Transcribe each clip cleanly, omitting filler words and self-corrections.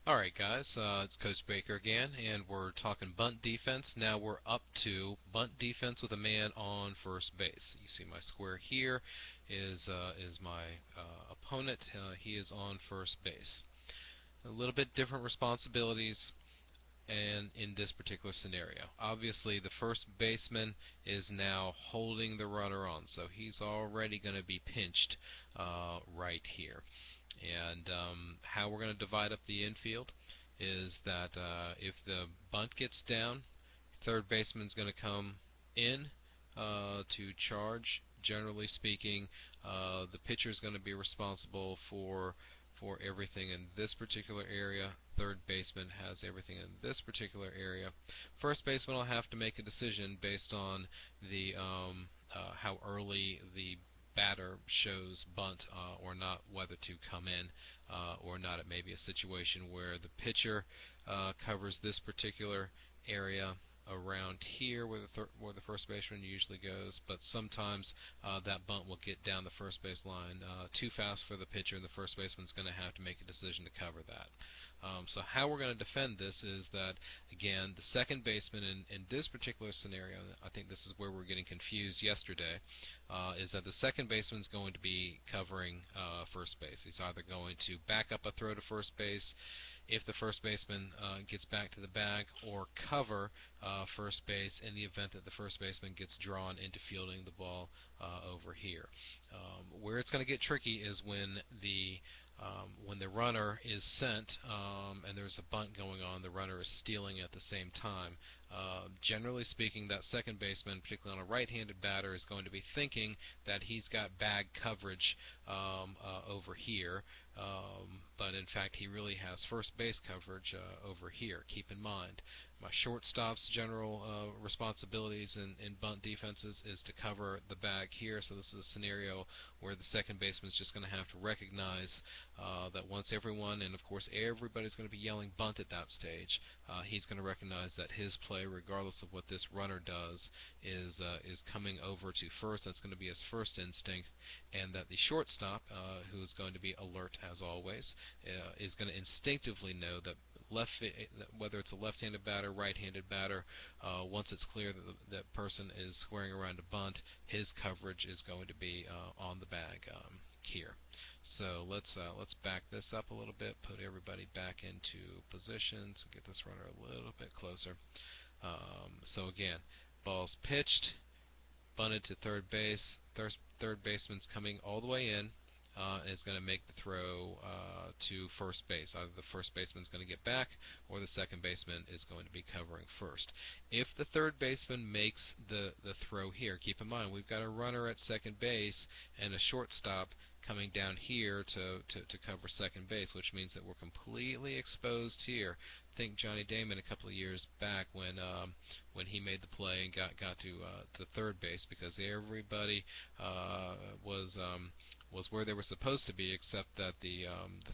Alright guys, it's Coach Baker again, and we're talking bunt defense. Now we're up to bunt defense with a man on first base. You see my square here is my opponent. He is on first base. A little bit different responsibilities and in this particular scenario. Obviously the first baseman is now holding the runner on, so he's already going to be pinched right here. And how we're going to divide up the infield is that if the bunt gets down, third baseman's going to come in to charge. Generally speaking, the pitcher is going to be responsible for everything in this particular area. Third baseman has everything in this particular area. First baseman will have to make a decision based on the how early the batter shows bunt or not, whether to come in or not. It may be a situation where the pitcher covers this particular area around here where the first baseman usually goes, but sometimes that bunt will get down the first base line too fast for the pitcher, and the first baseman's going to have to make a decision to cover that. So how we're going to defend this is that, again, the second baseman in this particular scenario, I think this is where we're getting confused yesterday, is that the second baseman's going to be covering first base. He's either going to back up a throw to first base if the first baseman gets back to the bag, or cover first base in the event that the first baseman gets drawn into fielding the ball over here. Where it's going to get tricky is when the runner is sent and there's a bunt going on, the runner is stealing at the same time. Generally speaking, that second baseman, particularly on a right-handed batter, is going to be thinking that he's got bag coverage over here, but in fact he really has first base coverage over here. Keep in mind, my shortstop's general responsibilities in bunt defenses is to cover the bag here, so this is a scenario where the second baseman is just going to have to recognize that once everyone, and of course everybody's going to be yelling bunt at that stage, he's going to recognize that his play, regardless of what this runner does, is coming over to first. That's going to be his first instinct, and that the shortstop, who is going to be alert as always, is going to instinctively know that whether it's a left-handed batter, right-handed batter, once it's clear that that person is squaring around a bunt, his coverage is going to be on the bag here. So let's back this up a little bit, put everybody back into positions, get this runner a little bit closer. So again, ball's pitched, bunted to third base. Third baseman's coming all the way in. And is going to make the throw to first base. Either the first baseman's going to get back, or the second baseman is going to be covering first. If the third baseman makes the throw here, keep in mind we've got a runner at second base and a shortstop coming down here to cover second base, which means that we're completely exposed here. Think Johnny Damon a couple of years back when he made the play and got to third base, because everybody was where they were supposed to be, except that the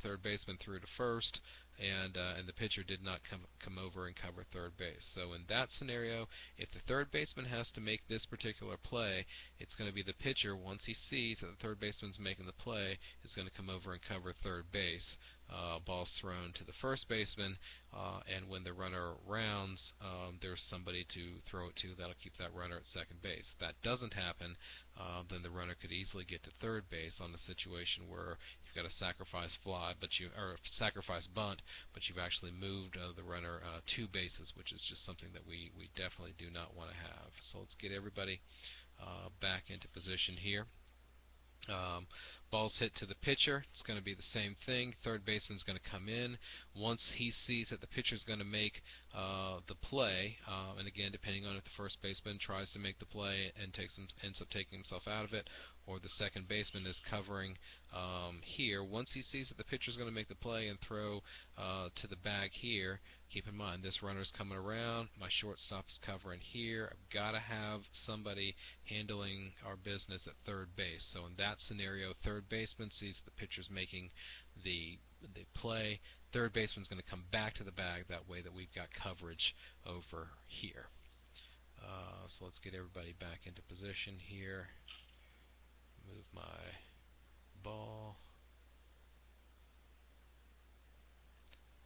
third baseman threw to first, and the pitcher did not come over and cover third base. So in that scenario, if the third baseman has to make this particular play, it's going to be the pitcher, once he sees that the third baseman's making the play, is going to come over and cover third base. Ball's thrown to the first baseman, and when the runner rounds, there's somebody to throw it to that'll keep that runner at second base. If that doesn't happen, then the runner could easily get to third base on a situation where you've got a sacrifice fly, or sacrifice bunt, but you've actually moved the runner 2 bases, which is just something that we definitely do not want to have. So let's get everybody back into position here. Ball's hit to the pitcher. It's going to be the same thing. Third baseman's going to come in. Once he sees that the pitcher's going to make the play, and again, depending on if the first baseman tries to make the play and ends up taking himself out of it, or the second baseman is covering here, once he sees that the pitcher's going to make the play and throw to the bag here, keep in mind this runner's coming around, my shortstop's covering here. I've got to have somebody handling our business at third base. So in that scenario, third baseman sees the pitcher's making the play. Third baseman's going to come back to the bag, that way that we've got coverage over here. So let's get everybody back into position here. Move my ball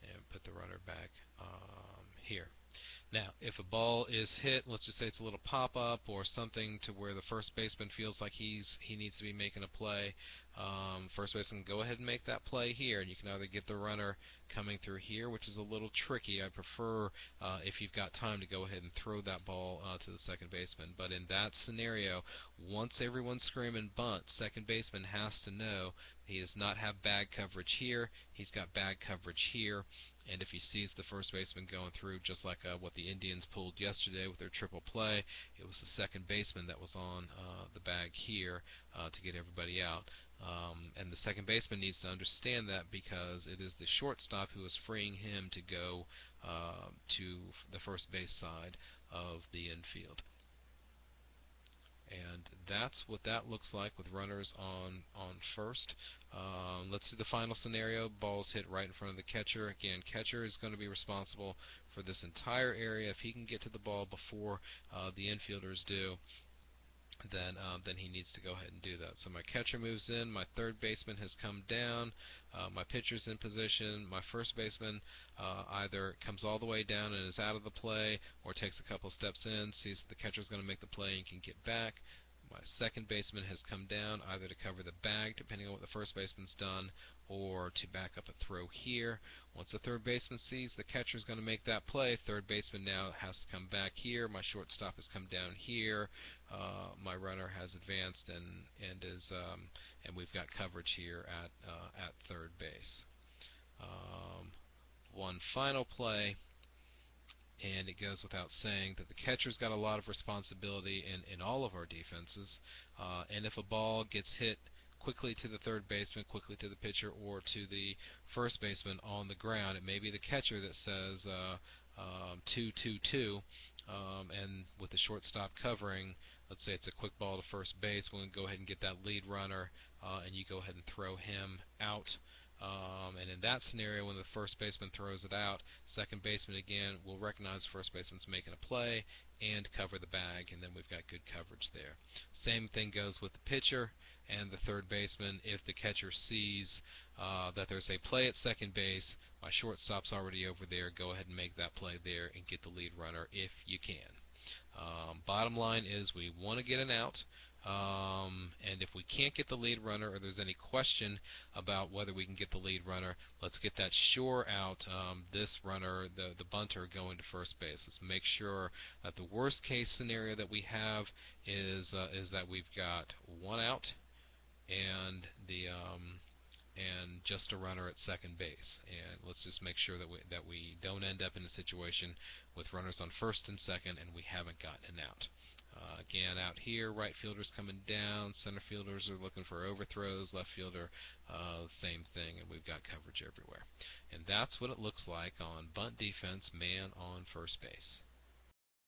and put the runner back here. Now, if a ball is hit, let's just say it's a little pop-up or something to where the first baseman feels like he needs to be making a play, first baseman can go ahead and make that play here, and you can either get the runner coming through here, which is a little tricky. I prefer, if you've got time, to go ahead and throw that ball to the second baseman. But in that scenario, once everyone's screaming bunt, second baseman has to know he does not have bag coverage here. He's got bag coverage here. And if he sees the first baseman going through, just like what the Indians pulled yesterday with their triple play, it was the second baseman that was on the bag here to get everybody out. And the second baseman needs to understand that, because it is the shortstop who is freeing him to go to the first base side of the infield. And that's what that looks like with runners on first. Let's see the final scenario. Ball's hit right in front of the catcher. Again, catcher is going to be responsible for this entire area. If he can get to the ball before the infielders do, then he needs to go ahead and do that. So my catcher moves in, my third baseman has come down, my pitcher's in position, my first baseman either comes all the way down and is out of the play, or takes a couple steps in, sees that the catcher's going to make the play and can get back. My second baseman has come down either to cover the bag, depending on what the first baseman's done, or to back up a throw here. Once the third baseman sees the catcher's going to make that play, third baseman now has to come back here. My shortstop has come down here. My runner has advanced and we've got coverage here at third base. One final play. And it goes without saying that the catcher's got a lot of responsibility in all of our defenses. And if a ball gets hit quickly to the third baseman, quickly to the pitcher, or to the first baseman on the ground, it may be the catcher that says 2-2-2, and with the shortstop covering, let's say it's a quick ball to first base, we'll go ahead and get that lead runner, and you go ahead and throw him out. And in that scenario, when the first baseman throws it out, second baseman again will recognize first baseman's making a play and cover the bag, and then we've got good coverage there. Same thing goes with the pitcher and the third baseman. If the catcher sees that there's a play at second base, my shortstop's already over there, go ahead and make that play there and get the lead runner if you can. Bottom line is we want to get an out. And if we can't get the lead runner, or there's any question about whether we can get the lead runner, let's get that sure out, this runner, the bunter, going to first base. Let's make sure that the worst case scenario that we have is that we've got one out and just a runner at second base. And let's just make sure that we don't end up in a situation with runners on first and second and we haven't gotten an out. Again, out here, right fielder's coming down, center fielders are looking for overthrows, left fielder, same thing, and we've got coverage everywhere. And that's what it looks like on bunt defense, man on first base.